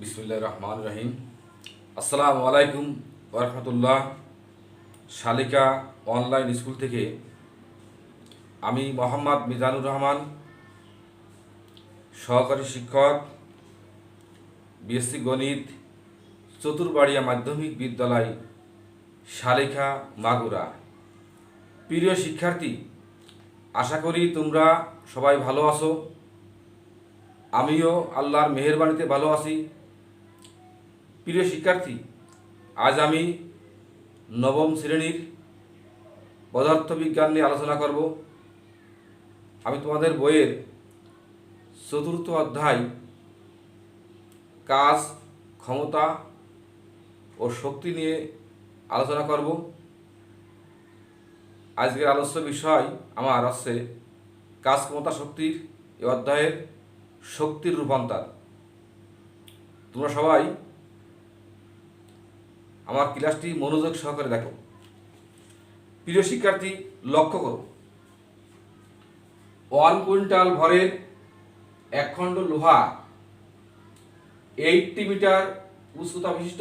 বিসমিল্লাহির রহমানির রহিম। আসসালামু আলাইকুম ওয়া রাহমাতুল্লাহ। শালিকা অনলাইন স্কুল থেকে আমি মোহাম্মদ মিজানুর রহমান, সহকারী শিক্ষক, বিএসসি গণিত, চতুরবাড়িয়া মাধ্যমিক বিদ্যালয়, শালিকা, মাগুরা। প্রিয় শিক্ষার্থী, আশা করি তোমরা সবাই ভালো আছো। আমিও আল্লাহর মেহেরবানিতে ভালো আছি। প্রিয় শিক্ষার্থী, আজ আমি নবম শ্রেণীর পদার্থবিজ্ঞান নিয়ে আলোচনা করব। আমি তোমাদের বইয়ের চতুর্থ অধ্যায় কাজ, ক্ষমতা ও শক্তি নিয়ে আলোচনা করব। আজকের আলোচ্য বিষয় আমার হচ্ছে কাজ, ক্ষমতা, শক্তির এই অধ্যায়ের শক্তির রূপান্তর। তোমরা সবাই আমার ক্লাসটি মনোযোগ সহকারে দেখো। প্রিয় শিক্ষার্থী, লক্ষ্য করো, 1 কুইন্টাল ভরের একখণ্ড লোহা 80 মিটার উচ্চতা বিশিষ্ট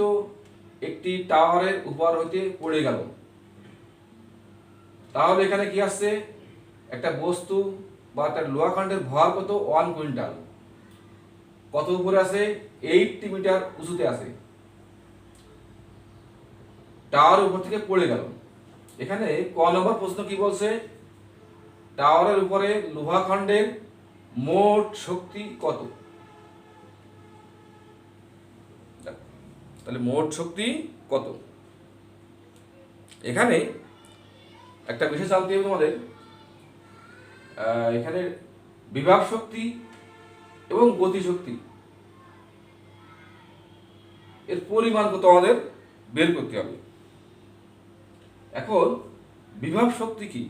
একটি টাওয়ারের উপর হইতে পড়ে গেল। তাহলে এখানে কি আসছে? একটা বস্তু বা একটা লোহাখণ্ডের ভর কত? 1 কুইন্টাল। কত উপরে আছে? 80 মিটার উঁচুতে আছে। টাওয়ারের উপর থেকে পড়ে গেল। এখানে ক নম্বর প্রশ্ন কি বলছে? টাওয়ারের উপরে লোহাখণ্ডের মোট শক্তি কত? তাহলে মোট শক্তি কত? এখানে একটা বিষয় জানতে হবে তোমাদের। এখানে বিভব শক্তি এবং গতি শক্তি এর পরিমাণ কত আমাদের বের করতে হবে। এখন বিভব শক্তি কি?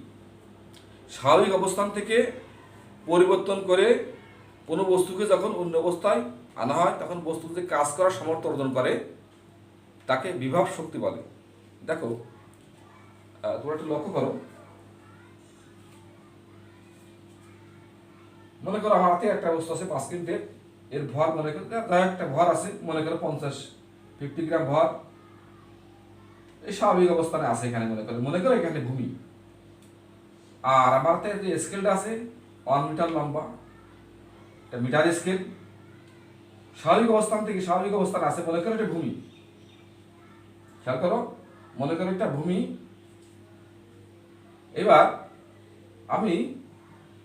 স্বাভাবিক অবস্থান থেকে পরিবর্তন করে কোনো বস্তুকে যখন অন্য অবস্থায় আনা হয় তখন বস্তুতে কাজ করার সামর্থ্য অর্জন করে, তাকে বিভব শক্তি বলে। দেখো, তোমরা একটু লক্ষ্য করো। মনে করো আমার হাতে একটা বস্তু আছে 5 কুইন্টাল, এর ভর মনে করো একটা ভর আছে, মনে করো 50 গ্রাম ভর। এই স্বাভাবিক অবস্থানে আছে এখানে, মনে করো এখানে ভূমি। আর আমার হাতে যে স্কেলটা আছে 1 মিটার লম্বা, এটা মিটার স্কেল। স্বাভাবিক অবস্থানে আছে, মনে করো এটা ভূমি। খেয়াল করো, মনে করো এটা ভূমি। এবার আমি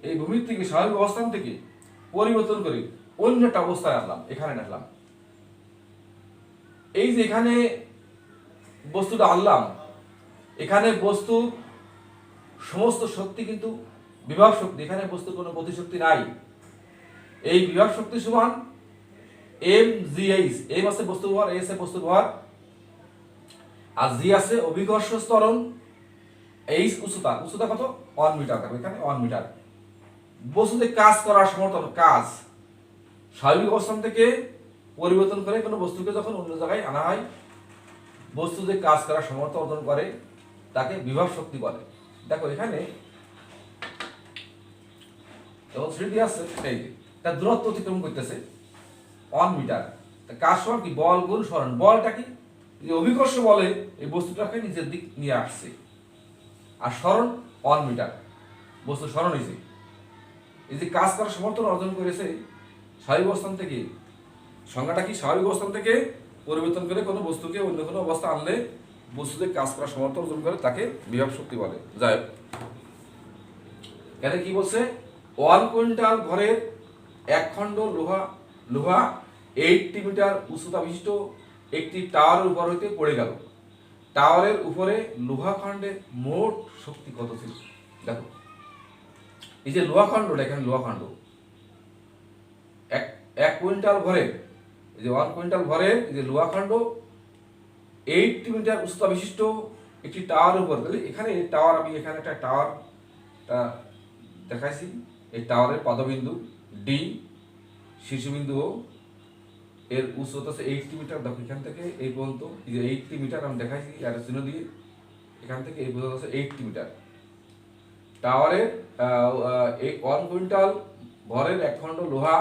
এই ভূমির থেকে, স্বাভাবিক অবস্থান থেকে পরিবর্তন করে অন্য একটা অবস্থায় আনলাম, এখানে রাখলাম। এই যে এখানে বস্তুটা আনলাম, এখানে বস্তুর সমস্ত শক্তি কিন্তু বিভব শক্তি। এখানে বস্তুর কোনো গতিশক্তি নাই। এই বিভব শক্তি সমান mgh। এম আছে বস্তুর ভর, এস আছে বস্তুর ভর, আর জি আছে অভিকর্ষ ত্বরণ, এইচ উচ্চতা কত? 1 মিটার। দেখো এখানে 1 মিটার। বস্তুতে কাজ করার সমর্থন, কাজ স্বাভাবিক অবস্থান থেকে পরিবর্তন করে কোনো বস্তুকে যখন অন্য জায়গায় আনা হয়, বস্তুতে কাজ করার সামর্থ্য অর্জন করে, তাকে বিভব শক্তি বলে। দেখো এখানে যখন থ্রিডি আছে, এই তার দূরত্ব অতিক্রম করতেছে 1 মিটার। কাজ সমান কি? বল গুণ সরণ। বলটা কি? অভিকর্ষ বলে এই বস্তুটাকে নিচের দিক নিয়ে আসছে, আর সরণ 1 মিটার। বস্তু সরণ হয়েছে। এই যে কাজ করার সমর্থন অর্জন করেছে স্বাভাবিক অবস্থান থেকে। সংজ্ঞাটা কি? স্বাভাবিক অবস্থান থেকে পরিবর্তন করে কোনো বস্তুকে অন্য কোনো অবস্থা আনলে বস্তুতে কাজ করার সমর্থন অর্জন করে, তাকে বিভব শক্তি বলে। যাই হোক, এখানে কি বলছে? 1 কুইন্টাল ভরের একখণ্ড লোহা 80 মিটার উচ্চতা বিশিষ্ট একটি টাওয়ারের উপর হইতে পড়ে গেল। টাওয়ারের উপরে লোহাখণ্ডের মোট শক্তি কত ছিল? দেখো, এই যে লোহাখণ্ডটা, এখানে লোহাখণ্ড 1 কুইন্টাল ভরের, এই যে 1 কুইন্টাল ভরের এই যে লোহাখণ্ড 80 মিটার উচ্চতা বিশিষ্ট একটি টাওয়ারের উপর। তাহলে এখানে টাওয়ার, আমি এখানে একটা টাওয়ারটা দেখাইছি। এই টাওয়ারের পদবিন্দু ডি, শীর্ষবিন্দু ও, এর উচ্চতা আছে 80 মিটার। দেখো এখান থেকে এই পর্যন্ত এই যে 80 মিটার আমি দেখাইছি আর চিহ্ন দিয়ে, এখান থেকে এই পর্যন্ত আছে 80 মিটার। টাওয়ারের এই 1 কুইন্টাল ভরের একখণ্ড লোহা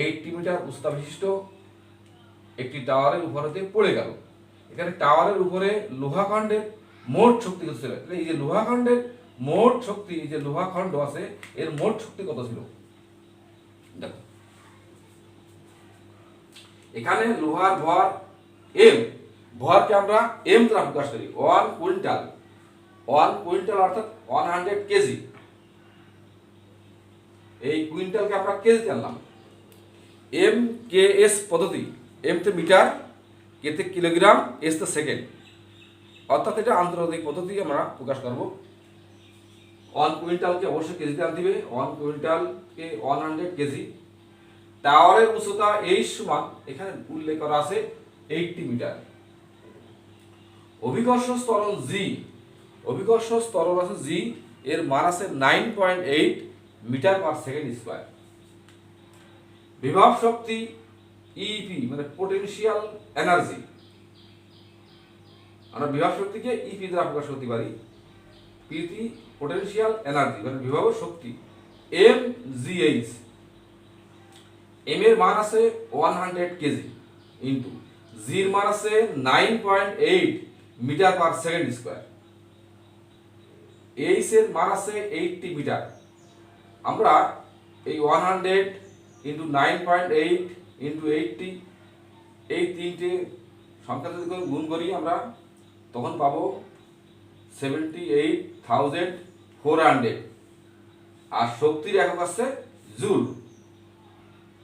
80 মিটার উচ্চতা বিশিষ্ট একটি টাওয়ারের উপরে দিয়ে পড়ে গেল। এখানে টাওয়ারের উপরে লোহাখণ্ডের মোট শক্তি কত ছিল? এই যে লোহাখণ্ডের মোট শক্তি, এই যে লোহাখণ্ড আছে এর মোট শক্তি কত ছিল? দেখো এখানে লোহার ভর এম, ভরকে আমরা এম দ্বারা প্রকাশ করি। 1 কুইন্টাল, 1 কুইন্টাল অর্থাৎ 100 কেজি। এই কুইন্টালকে আমরা কেজিতে আনলাম। এম কে এস পদ্ধতি, এম তে মিটার, কে তে কিলোগ্রাম, এস তে সেকেন্ড, অর্থাৎ এটা আন্তর্জাতিক পদ্ধতি আমরা প্রকাশ করব। 1 কুইন্টালকে অবশ্যই কেজিতে আনতে হবে। 1 কুইন্টালকে 100 কেজি। টাওয়ারের উচ্চতা এইচ সমান, এখানে উল্লেখ করা আছে 80 মিটার। অভিকর্ষ ত্বরণ জি, অভিকর্ষ ত্বরণ আছে জি, এর মান আছে 9.8 মিটার পার সেকেন্ড স্কয়ার। বিভব শক্তি ইপি মানে পোটেনশিয়াল এনার্জি, আমরা বিভব শক্তিকে ইপি দ্বারা প্রকাশ করতে পারি। পিটি পোটেনশিয়াল এনার্জি মানে বিভব শক্তি। এম জি এইচ, এম এর মান আছে 100 কেজি ইন্টু জি এর মান আছে 9.8 metre per second square. H এর মান আছে 80 মিটার। আমরা এই 100 ইন্টু 9.8 ইন্টু 80, এই তিনটে সংখ্যা যদি গুণ করি আমরা তখন পাবো 78,400। আর শক্তির একক আছে জুল,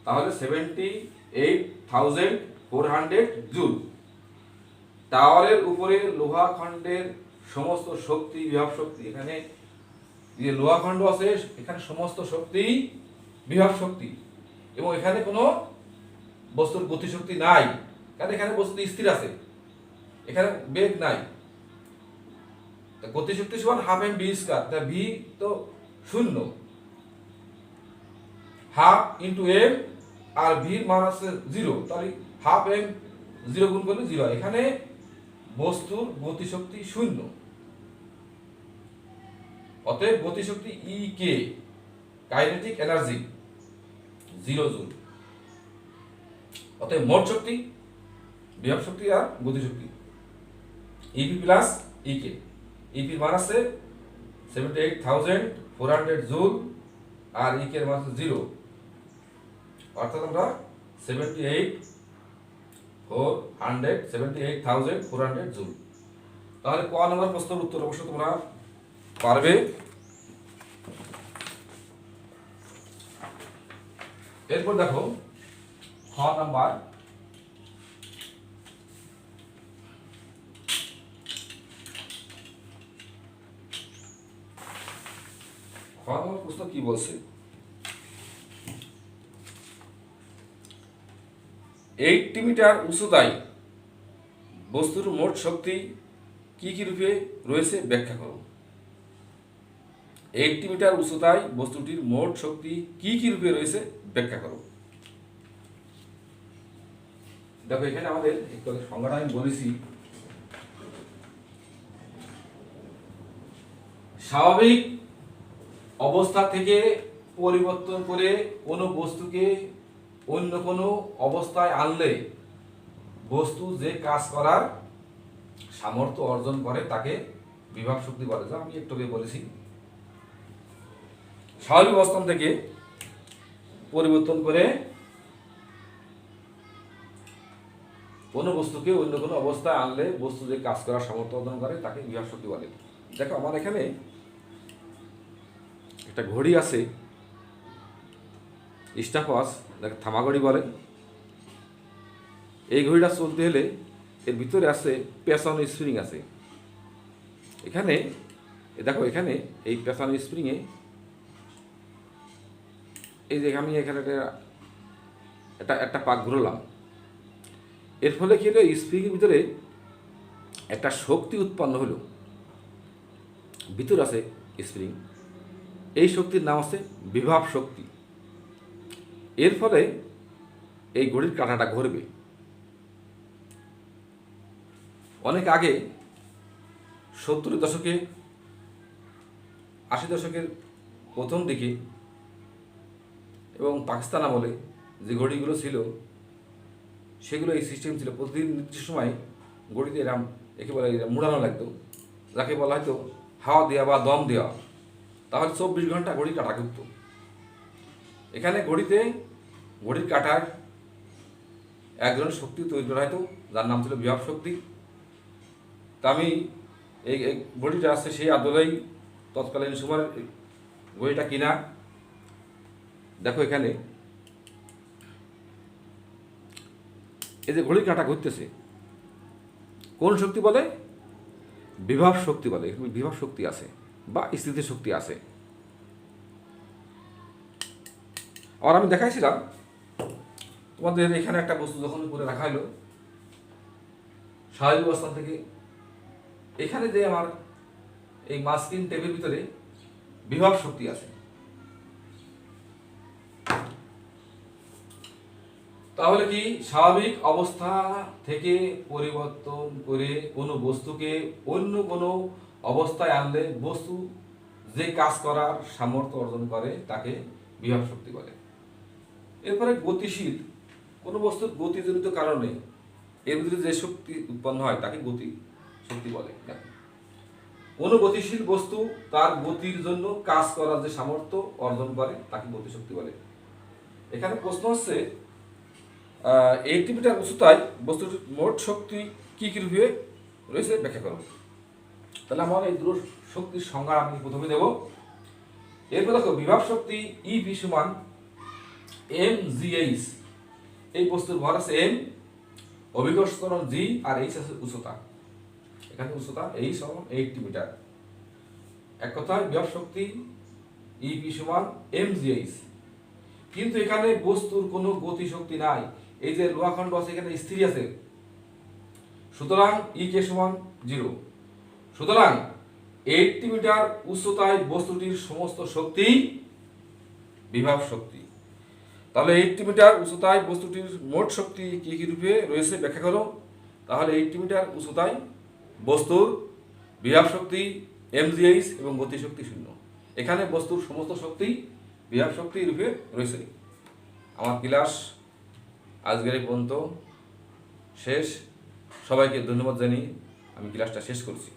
তাহলে 78,400 জুল। টাওয়ারের উপরে লোহাখণ্ডের সমস্ত শক্তি, বিভব শক্তি, এখানে যে লোহাখণ্ড আছে এখানে সমস্ত শক্তি বিভব শক্তি, এবং এখানে কোনো বস্তুর গতিশক্তি নাই, কারণ এখানে বস্তু স্থির আছে, এখানে বেগ নাই। গতিশক্তি সমান হাফ এম ভি স্কয়ার, তা ভি তো শূন্য, হাফ ইন্টু এম, আর ভির মান আছে 0, তাহলে হাফ এম 0 গুণ করলে 0। এখানে বস্তুর গতিশক্তি শূন্য, অতএব গতিশক্তি ই কে, কাইনেটিক এনার্জি 0 জুল। অতএব মোট শক্তি, বিভব শক্তি আর গতিশক্তি ইপি প্লাস ইকে। ইপির মান আছে 78,400 জুল আর ইকে এর মান আছে 0, অর্থাৎ আমরা 78,400 জুল। তাহলে ক নম্বর প্রশ্নের উত্তর অবশ্য তোমরা পারবে। এরপর দেখো খ নাম্বার, প্রশ্ন কি বলছে? 80 মিটার উচ্চতায় বস্তুর মোট শক্তি কি কি রূপে রয়েছে ব্যাখ্যা করো। 80 মিটার উচ্চতায় বস্তুটির মোট শক্তি কি কি রূপে রয়েছে ব্যাখ্যা করো। দেখো এখানে আমাদের একটু সংজ্ঞাটা আমি বলেছি। স্বাভাবিক অবস্থা থেকে পরিবর্তন করে কোনো বস্তুকে অন্য কোনো অবস্থায় আনলে বস্তু যে কাজ করার সামর্থ্য অর্জন করে তাকে বিভব শক্তি বলে। যা আমি একটু আগে বলেছি, স্বাভাবিক অবস্থান থেকে পরিবর্তন করে কোনো বস্তুকে অন্য কোনো অবস্থায় আনলে বস্তু যে কাজ করার সামর্থ্য অর্জন করে তাকে বিভব শক্তি বলে। দেখো আমার এখানে একটা ঘড়ি আছে, স্টপওয়াচ, যাকে থামা ঘড়ি বলে। এই ঘড়িটা চলতে হলে এর ভিতরে আছে পেছানো স্প্রিং আছে। এখানে দেখো, এখানে এই পেছানো স্প্রিংয়ে এই যে আমি এখানে একটা পাক ঘুরলাম, এর ফলে কি হলো, স্প্রিংয়ের ভিতরে একটা শক্তি উৎপন্ন হলো। ভিতর আছে স্প্রিং, এই শক্তির নাম আছে বিভব শক্তি। এর ফলে এই ঘড়ির কাঁটাটা ঘুরবে। অনেক আগে 70 দশকে, 80 দশকের প্রথম দিকে এবং পাকিস্তান আমলে যে ঘড়িগুলো ছিল সেগুলো এই সিস্টেম ছিল। প্রতিদিন নির্দিষ্ট সময় ঘড়িতে এরম একেবারে মুড়ানো লাগতো, যাকে বলা হয়তো হাওয়া দেওয়া বা দম দেওয়া। তাহলে 24 ঘন্টা ঘড়ি কাটা করতো। এখানে ঘড়ির কাটার একজন শক্তি তৈরি করা হয়তো, যার নাম ছিল বিভব শক্তি। তা আমি এই ঘড়িটা আছে সেই আদলেই তৎকালীন সময়ের ঘড়িটা কিনা। দেখো এখানে এই যে ঘড়ির কাঁটা ঘুরতেছে, কোন শক্তি বলে? বিভব শক্তি বলে। বিভব শক্তি আছে বা স্থিতি শক্তি আছে। আর আমি দেখাইছিলাম তোমাদের এখানে একটা বস্তু যখন করে রাখা হলো স্বাভাবিক অবস্থান থেকে, এখানে যে আমার এই মাস্কিন টেপের ভিতরে বিভব শক্তি আছে। তাহলে কি স্বাভাবিক অবস্থা থেকে পরিবর্তন করে কোনো বস্তুকে অন্য কোনো অবস্থায় আনলে বস্তু যে কাজ করার সামর্থ্য অর্জন করে তাকে বিভব শক্তি বলে। এরপরে গতিশীল কোনো বস্তুর গতিজনিত কারণে এর ভিতরে যে শক্তি উৎপন্ন হয় তাকে গতি শক্তি বলে। কোনো গতিশীল বস্তু তার গতির জন্য কাজ করার যে সামর্থ্য অর্জন করে তাকে গতিশক্তি বলে। এখানে প্রশ্ন হচ্ছে 80 মিটার উচ্চতায় বস্তুটির মোট শক্তি কি কি রূপে রয়েছে ব্যাখ্যা করো। তাহলে আমার এই দুটো শক্তির সংজ্ঞা আমি প্রথমে দেব। এরপর দেখো বিভব শক্তি ইভি সমান mgh। এই বস্তুর ভর আছে m, অভিকর্ষ ত্বরণ g, আর h আছে উচ্চতা। এখানে উচ্চতা h সমান 80 মিটার। এক কথায় বিভব শক্তি ইভি সমান mgh। কিন্তু এখানে বস্তুর কোনো গতি শক্তি নাই। এই যে লোহাখণ্ড আছে এখানে স্থির আছে, সুতরাং ই কে সমান 0। সুতরাং 80 মিটার উচ্চতায় বস্তুটির সমস্ত শক্তি বিভব শক্তি। তাহলে 80 মিটার উচ্চতায় বস্তুটির মোট শক্তি কি কি রূপে রয়েছে ব্যাখ্যা করো। তাহলে 80 মিটার উচ্চতায় বস্তুর বিভব শক্তি mgh এবং গতিশক্তি 0। এখানে বস্তুর সমস্ত শক্তি বিভব শক্তি রূপে রয়েছে। আমার ক্লাস আজকের এই পর্যন্ত শেষ। সবাইকে ধন্যবাদ জানিয়ে আমি ক্লাসটা শেষ করছি।